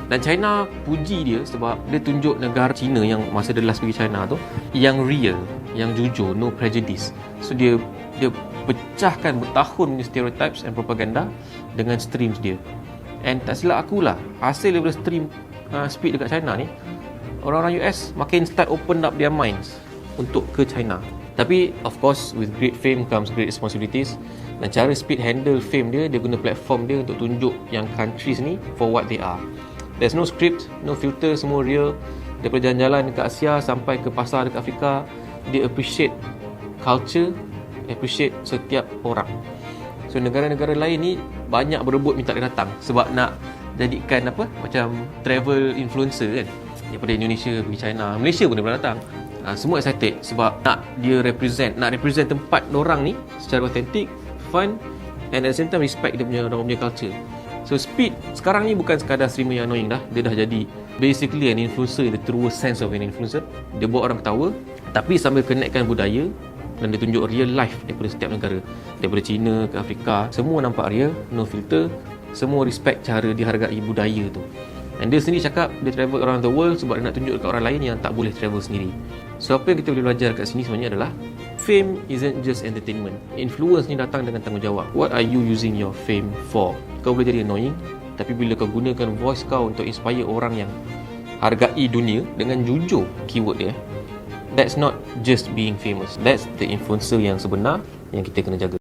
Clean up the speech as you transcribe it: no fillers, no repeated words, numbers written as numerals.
Dan China puji dia sebab dia tunjuk negara China yang masa dia last pergi China tu yang real, yang jujur, no prejudice. So dia pecahkan bertahun punya stereotypes and propaganda dengan streams dia. And tak silap akulah, hasil daripada stream Speed dekat China ni, orang-orang US makin start open up their minds untuk ke China. Tapi of course with great fame comes great responsibilities. Dan cara Speed handle fame dia guna platform dia untuk tunjuk yang countries ni for what they are. There's no script, no filter, semua real. Daripada jalan-jalan dekat Asia sampai ke pasar dekat Afrika, dia appreciate culture, appreciate setiap orang. So negara-negara lain ni banyak berebut minta dia datang sebab nak jadikan macam travel influencer kan. Daripada Indonesia pergi China, Malaysia pun dia pernah datang. Semua excited sebab nak represent tempat orang ni secara authentic, fun, and at the same time respect dia punya culture. So Speed sekarang ni bukan sekadar streamer yang annoying dah. Dia dah jadi basically an influencer in the truest sense of an influencer. Dia buat orang ketawa tapi sambil connectkan budaya, dan dia tunjuk real life daripada setiap negara. Daripada China ke Afrika, semua nampak real, no filter. Semua respect cara dihargai budaya tu. Dan dia sendiri cakap dia travel around the world sebab dia nak tunjuk dekat orang lain yang tak boleh travel sendiri. So apa yang kita boleh belajar kat sini sebenarnya adalah fame isn't just entertainment. Influence ni datang dengan tanggungjawab. What are you using your fame for? Kau boleh jadi annoying, tapi bila kau gunakan voice kau untuk inspire orang yang hargai dunia dengan jujur keyword dia, that's not just being famous. That's the influencer yang sebenar yang kita kena jaga.